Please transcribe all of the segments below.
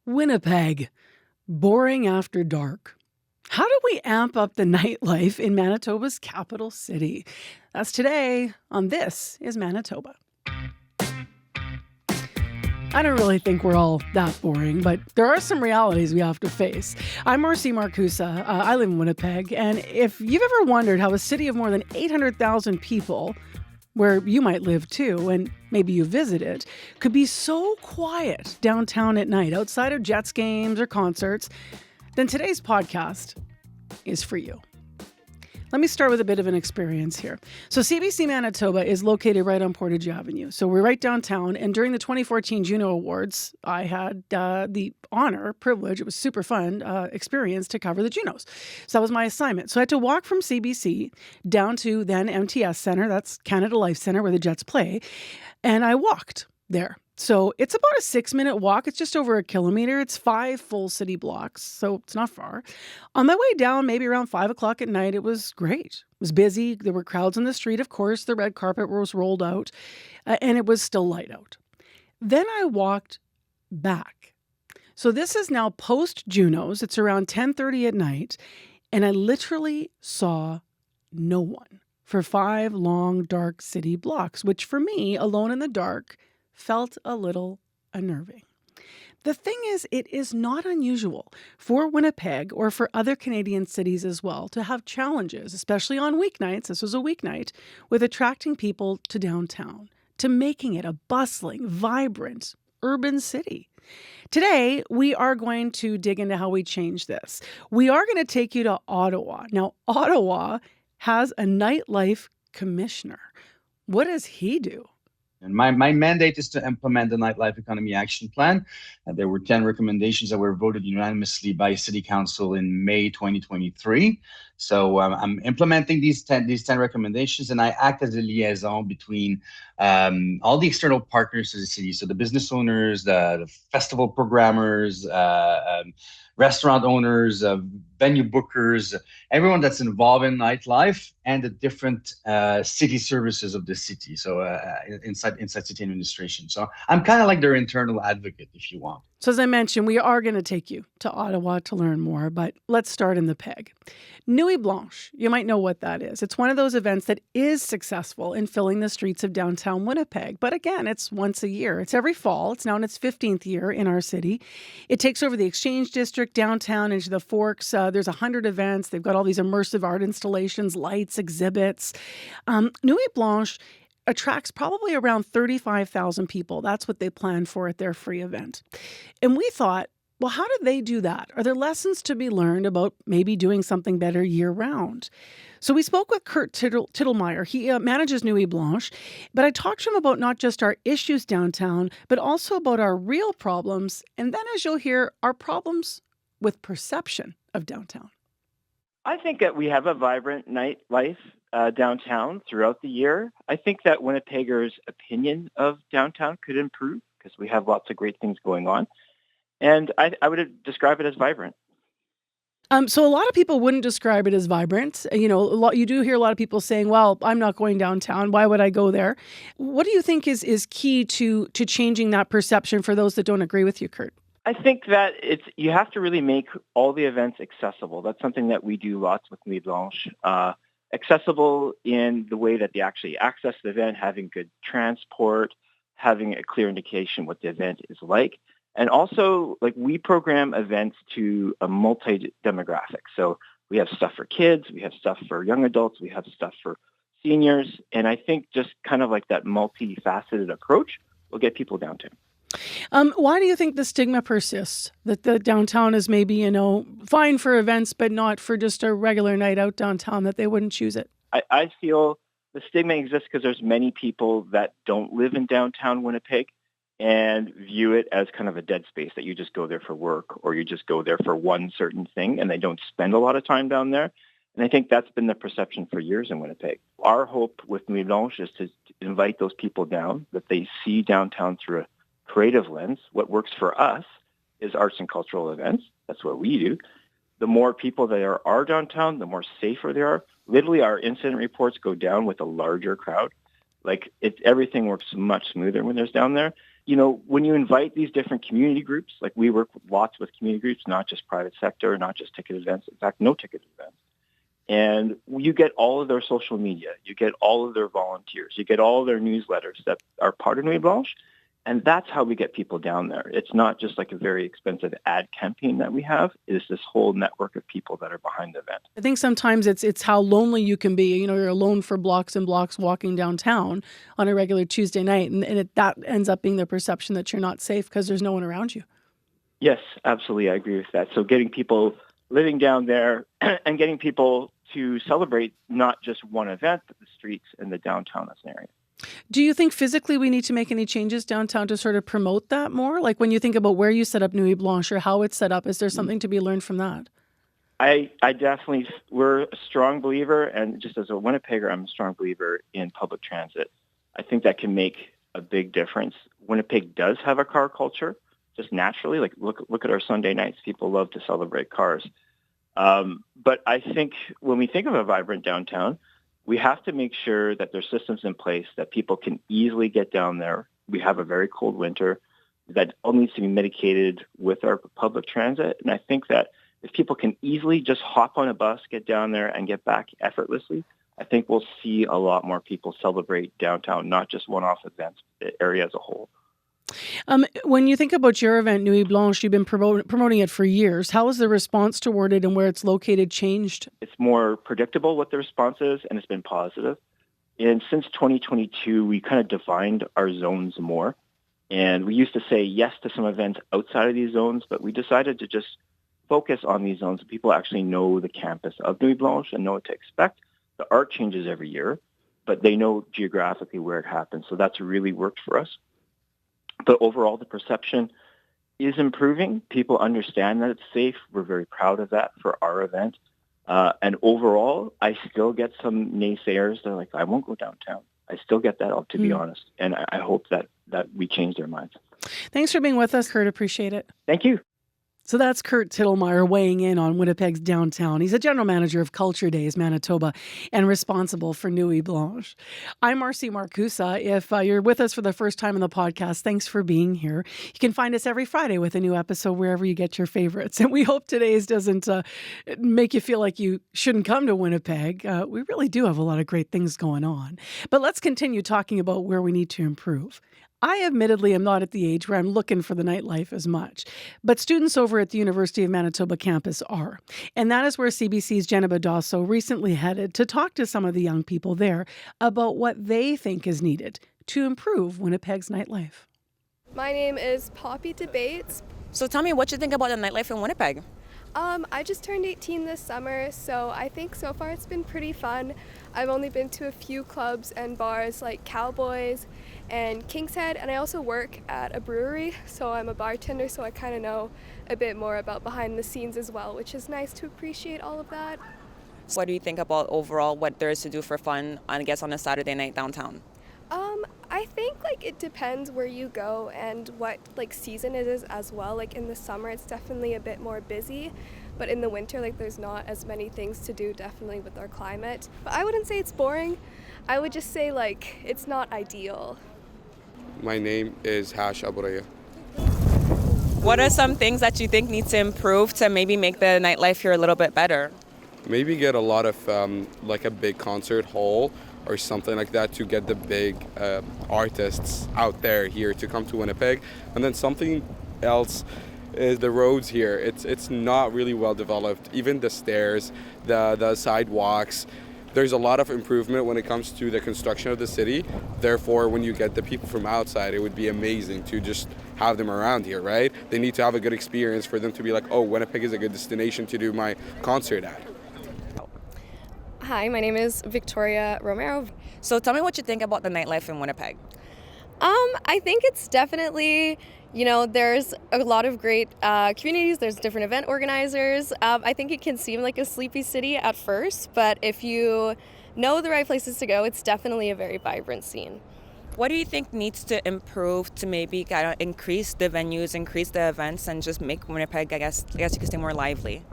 Winnipeg, boring after dark. How do we amp up the nightlife in Manitoba's capital city? That's today on This is Manitoba. I don't really think we're all that boring, but there are some realities we have to face. I'm Marcy Markusa. I live in Winnipeg, and if you've ever wondered how a city of more than 800,000 people, where you might live too, and maybe you visit it, could be so quiet downtown at night outside of Jets games or concerts, then today's podcast is for you. Let me start with a bit of an experience here. So CBC Manitoba is located right on Portage Avenue. So we're right downtown. And during the 2014 Juno Awards, I had the privilege, it was super fun experience to cover the Junos. So that was my assignment. So I had to walk from CBC down to then MTS Center, that's Canada Life Center where the Jets play. And I walked there. So it's about a 6-minute walk. It's just over a kilometer. It's 5 full city blocks, so it's not far. On my way down, maybe around 5 o'clock at night, it was great. It was busy. There were crowds on the street. Of course, the red carpet was rolled out, and it was still light out. Then I walked back. So this is now post-Junos. It's around 10:30 at night, and I literally saw no one for 5 long, dark city blocks, which for me, alone in the dark, felt a little unnerving. The thing is, it is not unusual for Winnipeg or for other Canadian cities as well to have challenges, especially on weeknights, this was a weeknight, with attracting people to downtown, to making it a bustling, vibrant, urban city. Today, we are going to dig into how we change this. We are going to take you to Ottawa. Now, Ottawa has a nightlife commissioner. What does he do? And my mandate is to implement the Nightlife Economy Action Plan. There were 10 recommendations that were voted unanimously by City Council in May 2023. So I'm implementing these 10 recommendations, and I act as a liaison between all the external partners to the city. So the business owners, the festival programmers, restaurant owners, venue bookers, everyone that's involved in nightlife, and the different city services of the city. So inside city administration. So I'm kind of like their internal advocate, if you want. So as I mentioned, we are going to take you to Ottawa to learn more, but let's start in the PEG. Nuit Blanche, you might know what that is. It's one of those events that is successful in filling the streets of downtown Winnipeg. But again, it's once a year. It's every fall. It's now in its 15th year in our city. It takes over the Exchange District, downtown, into the Forks. There's 100 events. They've got all these immersive art installations, lights, exhibits. Nuit Blanche attracts probably around 35,000 people. That's what they planned for at their free event. And we thought, well, how do they do that? Are there lessons to be learned about maybe doing something better year-round? So we spoke with Kurt Tittlemier. He manages Nuit Blanche, but I talked to him about not just our issues downtown, but also about our real problems, and then, as you'll hear, our problems with perception of downtown. I think that we have a vibrant nightlife downtown throughout the year. I think that Winnipeggers' opinion of downtown could improve because we have lots of great things going on. And I would describe it as vibrant. So a lot of people wouldn't describe it as vibrant. You know, you do hear a lot of people saying, well, I'm not going downtown. Why would I go there? What do you think is key to changing that perception for those that don't agree with you, Kurt? I think that you have to really make all the events accessible. That's something that we do lots with Nuit Blanche. Accessible in the way that they actually access the event, having good transport, having a clear indication what the event is like. And also, like, we program events to a multi-demographic. So we have stuff for kids, we have stuff for young adults, we have stuff for seniors. And I think just kind of like that multifaceted approach will get people downtown. Why do you think the stigma persists that the downtown is maybe, fine for events, but not for just a regular night out downtown, that they wouldn't choose it? I feel the stigma exists because there's many people that don't live in downtown Winnipeg and view it as kind of a dead space, that you just go there for work or you just go there for one certain thing and they don't spend a lot of time down there. And I think that's been the perception for years in Winnipeg. Our hope with Nuit Blanche is to invite those people down, that they see downtown through a creative lens. What works for us is arts and cultural events. That's what we do. The more people there are downtown, the more safer they are. Literally, our incident reports go down with a larger crowd. Everything works much smoother when there's down there. when you invite these different community groups, like we work lots with community groups, not just private sector, not just ticket events, in fact, no ticket events. And you get all of their social media, you get all of their volunteers, you get all of their newsletters that are part of Nuit Blanche. And that's how we get people down there. It's not just like a very expensive ad campaign that we have. It's this whole network of people that are behind the event. I think sometimes it's how lonely you can be. You're alone for blocks and blocks walking downtown on a regular Tuesday night. And that ends up being the perception that you're not safe because there's no one around you. Yes, absolutely. I agree with that. So getting people living down there and getting people to celebrate not just one event, but the streets in the downtown area. Do you think physically we need to make any changes downtown to sort of promote that more? Like when you think about where you set up Nuit Blanche or how it's set up, is there something to be learned from that? I definitely, we're a strong believer, and just as a Winnipegger, I'm a strong believer in public transit. I think that can make a big difference. Winnipeg does have a car culture, just naturally. Like look at our Sunday nights. People love to celebrate cars. But I think when we think of a vibrant downtown, we have to make sure that there's systems in place that people can easily get down there. We have a very cold winter that all needs to be mitigated with our public transit. And I think that if people can easily just hop on a bus, get down there and get back effortlessly, I think we'll see a lot more people celebrate downtown, not just one-off events, the area as a whole. When you think about your event, Nuit Blanche, you've been promoting it for years. How has the response toward it and where it's located changed? It's more predictable what the response is, and it's been positive. And since 2022, we kind of defined our zones more. And we used to say yes to some events outside of these zones, but we decided to just focus on these zones so people actually know the campus of Nuit Blanche and know what to expect. The art changes every year, but they know geographically where it happens. So that's really worked for us. But overall, the perception is improving. People understand that it's safe. We're very proud of that for our event. And overall, I still get some naysayers. They're like, I won't go downtown. I still get that, to be honest. And I hope that we change their minds. Thanks for being with us, Kurt. Appreciate it. Thank you. So that's Kurt Tittlemier weighing in on Winnipeg's downtown. He's a general manager of Culture Days Manitoba and responsible for Nuit Blanche. I'm Marcy Markusa. If you're with us for the first time in the podcast, thanks for being here. You can find us every Friday with a new episode wherever you get your favorites. And we hope today's doesn't make you feel like you shouldn't come to Winnipeg. We really do have a lot of great things going on. But let's continue talking about where we need to improve. I admittedly am not at the age where I'm looking for the nightlife as much, but students over at the University of Manitoba campus are. And that is where CBC's Djeneba Dosso recently headed to talk to some of the young people there about what they think is needed to improve Winnipeg's nightlife. My name is Poppy Debates. So tell me what you think about the nightlife in Winnipeg. I just turned 18 this summer, so I think so far it's been pretty fun. I've only been to a few clubs and bars like Cowboys and King's Head, and I also work at a brewery, so I'm a bartender, so I kind of know a bit more about behind the scenes as well, which is nice to appreciate all of that. What do you think about overall what there is to do for fun, I guess, on a Saturday night downtown? I think it depends where you go and what season it is as well. In the summer it's definitely a bit more busy, but in the winter there's not as many things to do, definitely with our climate. But I wouldn't say it's boring. I would just say it's not ideal. My name is Hash Aburaya. What are some things that you think need to improve to maybe make the nightlife here a little bit better? Maybe get a lot of a big concert hall or something like that to get the big artists out there here to come to Winnipeg. And then something else is the roads here. It's not really well developed. Even the stairs, the sidewalks. There's a lot of improvement when it comes to the construction of the city. Therefore, when you get the people from outside, it would be amazing to just have them around here, right? They need to have a good experience for them to be like, oh, Winnipeg is a good destination to do my concert at. Hi, my name is Victoria Romero. So tell me what you think about the nightlife in Winnipeg. I think it's definitely, there's a lot of great communities, there's different event organizers. I think it can seem like a sleepy city at first, but if you know the right places to go, it's definitely a very vibrant scene. What do you think needs to improve to maybe kind of increase the venues, increase the events, and just make Winnipeg, I guess you could say, more lively?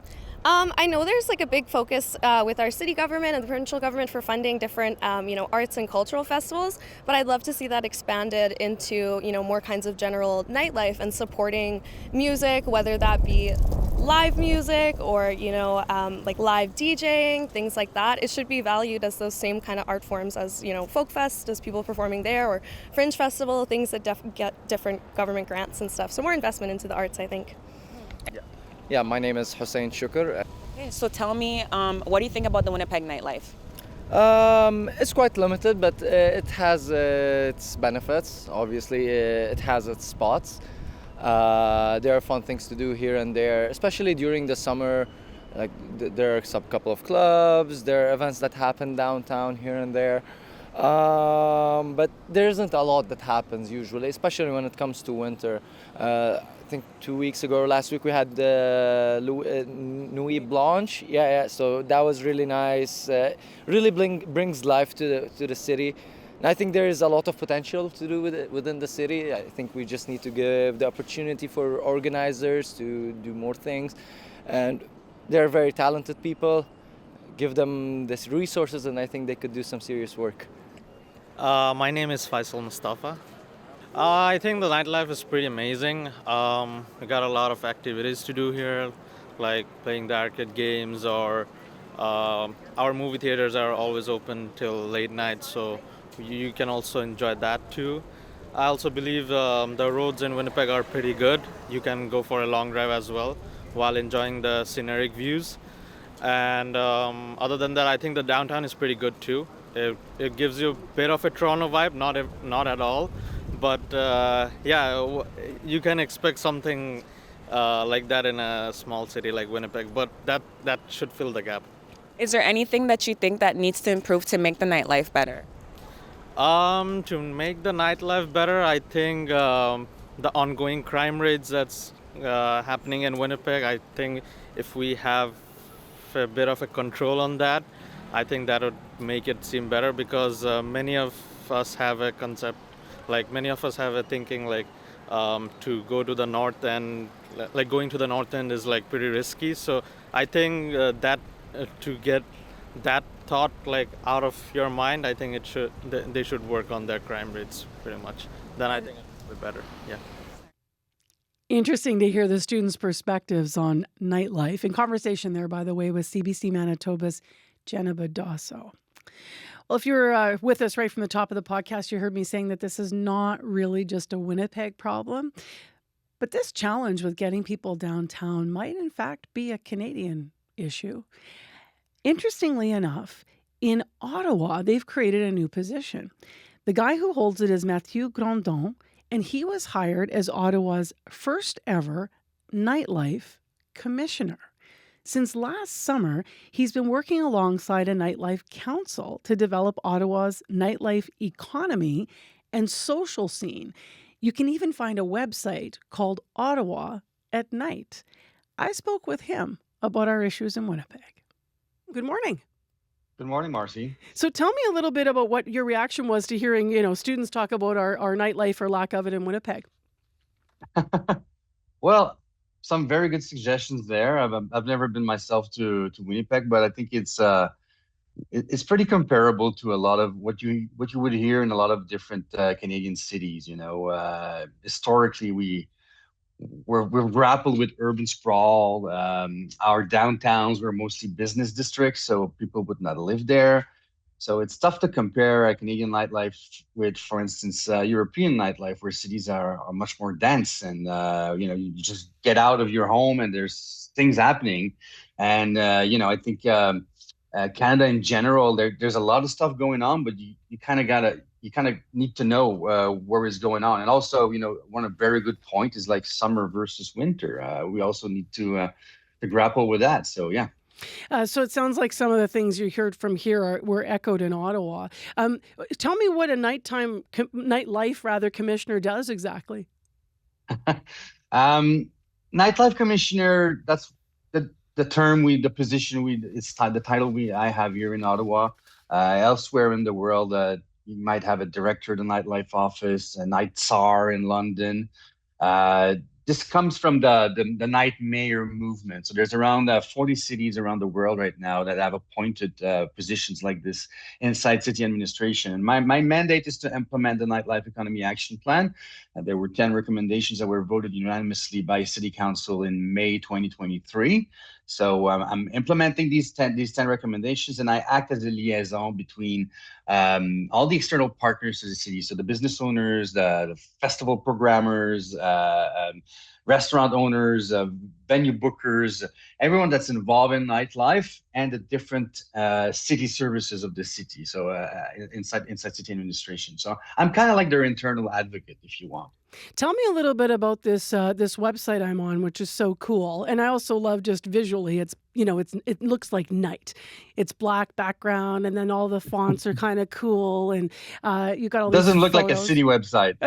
I know there's like a big focus with our city government and the provincial government for funding different, arts and cultural festivals. But I'd love to see that expanded into, more kinds of general nightlife and supporting music, whether that be live music or, like live DJing, things like that. It should be valued as those same kind of art forms as, folk fest, as people performing there, or fringe festival, things that get different government grants and stuff. So more investment into the arts, I think. Yeah, my name is Hussein Shukr. Okay, so tell me, what do you think about the Winnipeg nightlife? It's quite limited, but it has its benefits. Obviously, it has its spots. There are fun things to do here and there, especially during the summer. Like there are a couple of clubs, there are events that happen downtown here and there. But there isn't a lot that happens usually, especially when it comes to winter. I think 2 weeks ago or last week we had Nuit Blanche. Yeah. So that was really nice. Really brings life to the city. And I think there is a lot of potential to do with it within the city. I think we just need to give the opportunity for organizers to do more things. And they're very talented people. Give them these resources, and I think they could do some serious work. My name is Faisal Mustafa. I think the nightlife is pretty amazing. We got a lot of activities to do here, like playing the arcade games, or our movie theaters are always open till late night, so you can also enjoy that too. I also believe the roads in Winnipeg are pretty good. You can go for a long drive as well while enjoying the scenic views. And other than that, I think the downtown is pretty good too. It gives you a bit of a Toronto vibe, not at all, but you can expect something like that in a small city like Winnipeg. But that should fill the gap. Is there anything that you think that needs to improve to make the nightlife better? To make the nightlife better, I think the ongoing crime rates that's happening in Winnipeg. I think if we have a bit of a control on that, I think that would make it seem better, because many of us have a concept, like many of us have a thinking like to go to the north end, like going to the north end is like pretty risky. So I think that to get that thought like out of your mind, I think they should work on their crime rates pretty much. Then I think it'll be better. Yeah. Interesting to hear the students' perspectives on nightlife. In conversation there, by the way, with CBC Manitoba's Djeneba Dosso. Well, if you're with us right from the top of the podcast, you heard me saying that this is not really just a Winnipeg problem, but this challenge with getting people downtown might in fact be a Canadian issue. Interestingly enough, in Ottawa, they've created a new position. The guy who holds it is Mathieu Grondin, and he was hired as Ottawa's first ever nightlife commissioner. Since last summer, he's been working alongside a nightlife council to develop Ottawa's nightlife economy and social scene. You can even find a website called Ottawa at Night. I spoke with him about our issues in Winnipeg. Good morning. Good morning, Marcy. So tell me a little bit about what your reaction was to hearing, students talk about our nightlife or lack of it in Winnipeg. Well, some very good suggestions there. I've never been myself to Winnipeg, but I think it's pretty comparable to a lot of what you would hear in a lot of different Canadian cities. Historically, we're grappled with urban sprawl. Our downtowns were mostly business districts, so people would not live there. So it's tough to compare a Canadian nightlife with, for instance, European nightlife, where cities are much more dense, and you just get out of your home and there's things happening. And I think Canada in general, there's a lot of stuff going on, but you kind of need to know where is going on. And also, one very good point is like summer versus winter. We also need to grapple with that. So yeah. So it sounds like some of the things you heard from here were echoed in Ottawa. Tell me what a nightlife commissioner does exactly. Nightlife commissioner, that's the term the title I have here in Ottawa. Elsewhere in the world, you might have a director of the nightlife office, a night czar in London. this comes from the night mayor movement. So there's around 40 cities around the world right now that have appointed positions like this inside city administration. And my mandate is to implement the Nightlife Economy Action Plan. There were 10 recommendations that were voted unanimously by City Council in May 2023. So I'm implementing these 10 recommendations, and I act as a liaison between all the external partners to the city. So the business owners, the festival programmers, restaurant owners, venue bookers, everyone that's involved in nightlife, and the different city services of the city. So inside city administration. So I'm kind of like their internal advocate, if you want. Tell me a little bit about this this website I'm on, which is so cool. And I also love just visually. It looks like night. It's black background, and then all the fonts are kind of cool. And you got all these Doesn't look like a photos. city website.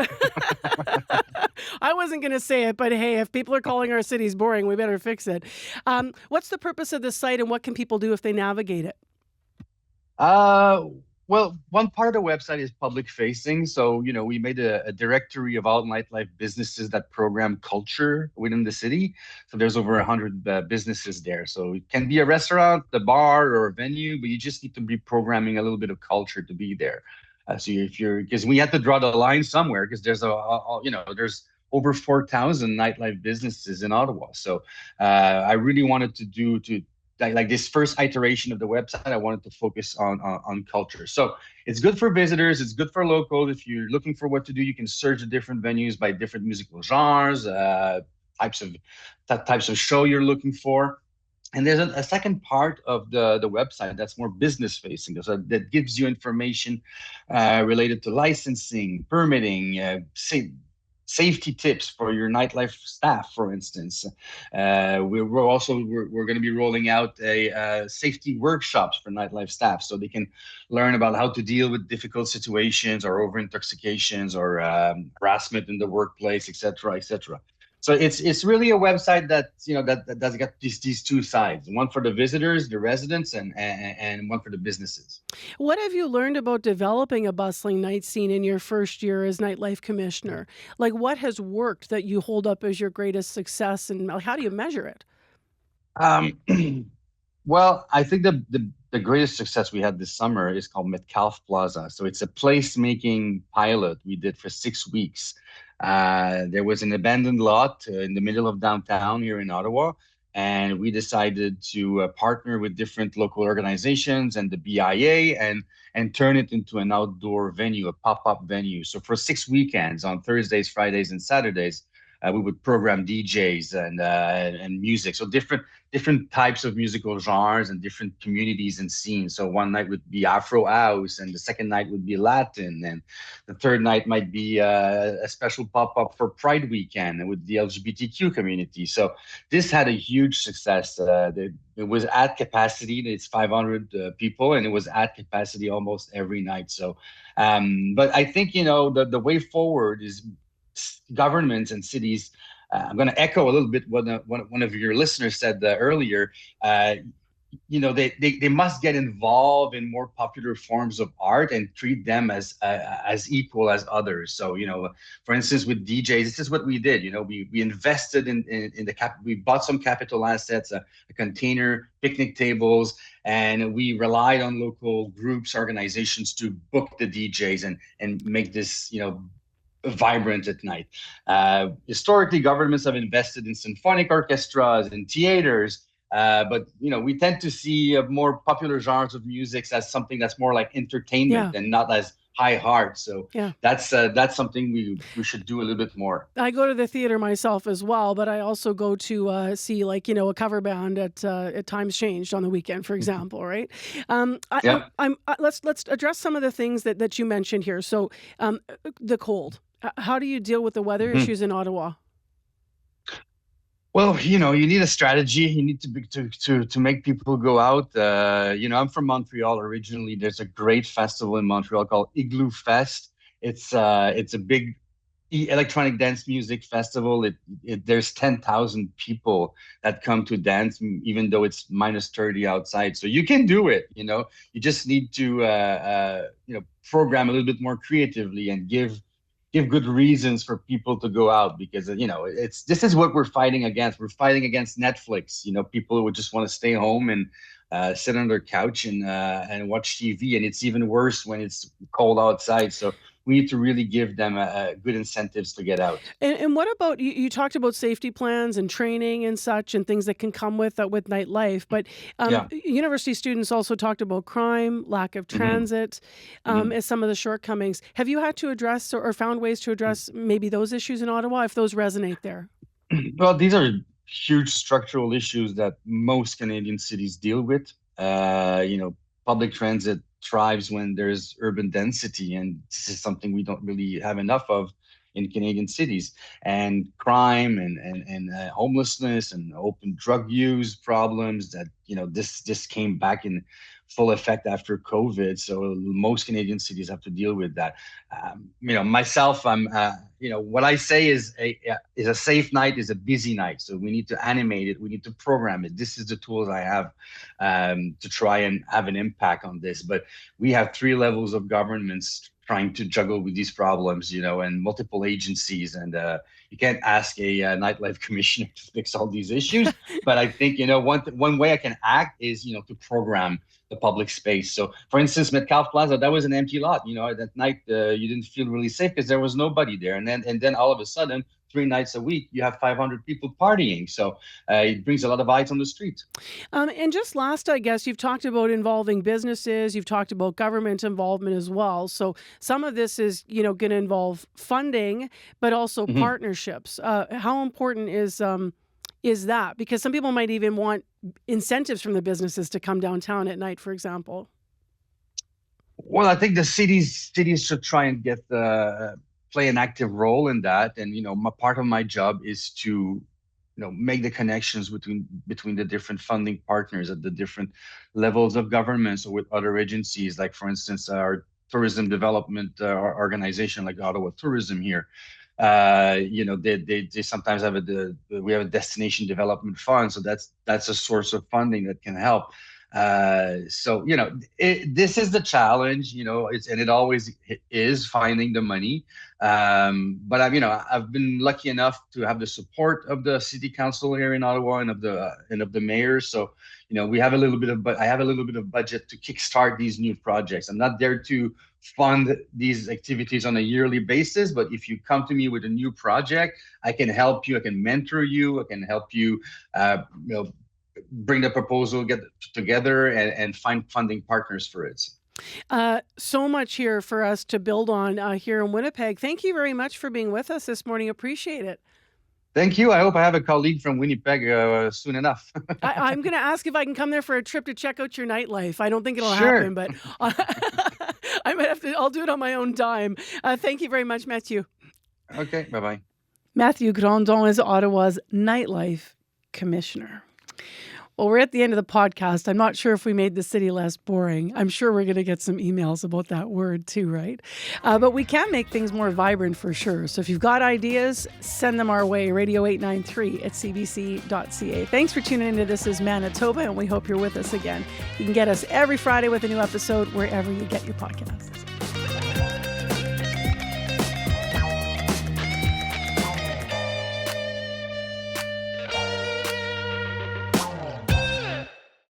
I wasn't going to say it, but hey, if people are calling our cities boring, we better fix it. What's the purpose of this site, and what can people do if they navigate it? Well, one part of the website is public facing. So, we made a directory of all nightlife businesses that program culture within the city. So there's over 100 businesses there. So it can be a restaurant, a bar, or a venue, but you just need to be programming a little bit of culture to be there. Because we had to draw the line somewhere, because there's there's over 4,000 nightlife businesses in Ottawa. So I really wanted to like this first iteration of the website, I wanted to focus on culture. So it's good for visitors, it's good for locals. If you're looking for what to do, you can search the different venues by different musical genres, types of show you're looking for. And there's a second part of the website that's more business facing, so that gives you information related to licensing, permitting, safety tips for your nightlife staff, for instance. We're going to be rolling out a safety workshops for nightlife staff, so they can learn about how to deal with difficult situations or over intoxications or harassment in the workplace, etc., etc. So it's really a website that's got these two sides: one for the visitors, the residents, and one for the businesses. What have you learned about developing a bustling night scene in your first year as nightlife commissioner? Like, what has worked that you hold up as your greatest success, and how do you measure it? Well, I think the greatest success we had this summer is called Metcalfe Plaza. So it's a placemaking pilot we did for 6 weeks. There was an abandoned lot in the middle of downtown here in Ottawa, and we decided to partner with different local organizations and the BIA and turn it into an outdoor venue, a pop-up venue. So for 6 weekends, on Thursdays, Fridays, and Saturdays, we would program DJs and music. So different types of musical genres and different communities and scenes. So one night would be Afro House, and the second night would be Latin, and the third night might be a special pop-up for Pride Weekend with the LGBTQ community. So this had a huge success. It was at capacity. It's 500 people, and it was at capacity almost every night. So, but I think, the way forward is governments and cities. I'm going to echo a little bit what one of your listeners said earlier. They must get involved in more popular forms of art and treat them as equal as others. So, for instance, with DJs, this is what we did. We invested in we bought some capital assets, a container, picnic tables, and we relied on local groups, organizations to book the DJs and make this, vibrant at night. Historically, governments have invested in symphonic orchestras and theaters, but we tend to see more popular genres of music as something that's more like entertainment and not as high heart. So that's something we should do a little bit more. I go to the theater myself as well, but I also go to see a cover band at Times Changed on the weekend, for example, right? Let's address some of the things that you mentioned here. So the cold. How do you deal with the weather issues in Ottawa? Well, you need a strategy. You need to make people go out. I'm from Montreal originally. There's a great festival in Montreal called Igloo Fest. It's a big electronic dance music festival. There's 10,000 people that come to dance, even though it's minus 30 outside. So you can do it. You just need to program a little bit more creatively and give give good reasons for people to go out, because this is what we're fighting against. We're fighting against Netflix. People would just want to stay home and sit on their couch and watch TV, and it's even worse when it's cold outside. So we need to really give them good incentives to get out. And what about, you talked about safety plans and training and such and things that can come with nightlife, but university students also talked about crime, lack of transit, as some of the shortcomings. Have you had to address or found ways to address maybe those issues in Ottawa, if those resonate there? Well, these are huge structural issues that most Canadian cities deal with. Public transit thrives when there's urban density, and this is something we don't really have enough of in Canadian cities. And crime and homelessness and open drug use problems that this came back in full effect after COVID. So most Canadian cities have to deal with that. Myself, what I say is a safe night is a busy night. So we need to animate it. We need to program it. This is the tools I have to try and have an impact on this. But we have 3 levels of governments trying to juggle with these problems, and multiple agencies. And you can't ask a nightlife commissioner to fix all these issues. But I think, one way I can act is, to program the public space. So, for instance, Metcalfe Plaza, that was an empty lot. That night you didn't feel really safe because there was nobody there. And then all of a sudden, 3 nights a week, you have 500 people partying. So it brings a lot of eyes on the street. And just last, I guess, you've talked about involving businesses. You've talked about government involvement as well. So some of this is, going to involve funding, but also partnerships. How important is that? Because some people might even want incentives from the businesses to come downtown at night, for example. Well, I think the cities should try and get play an active role in that. And, part of my job is to, make the connections between the different funding partners at the different levels of government. So with other agencies, like, for instance, our tourism development organization, like Ottawa Tourism here. They sometimes have we have a destination development fund. So that's a source of funding that can help. This is the challenge, it always is finding the money. But I've been lucky enough to have the support of the city council here in Ottawa and of the mayor. So, I have a little bit of budget to kickstart these new projects. I'm not there to fund these activities on a yearly basis, but if you come to me with a new project, I can help you. I can mentor you. I can help you, bring the proposal, get it together, and find funding partners for it. So much here for us to build on here in Winnipeg. Thank you very much for being with us this morning. Appreciate it. Thank you. I hope I have a colleague from Winnipeg soon enough. I'm going to ask if I can come there for a trip to check out your nightlife. I don't think it'll happen, but I might have to. I'll do it on my own dime. Thank you very much, Mathieu. Okay, bye-bye. Mathieu Grondin is Ottawa's nightlife commissioner. Well, we're at the end of the podcast. I'm not sure if we made the city less boring. I'm sure we're going to get some emails about that word too, right? But we can make things more vibrant for sure. So if you've got ideas, send them our way, radio893@cbc.ca. Thanks for tuning into This is Manitoba, and we hope you're with us again. You can get us every Friday with a new episode wherever you get your podcasts.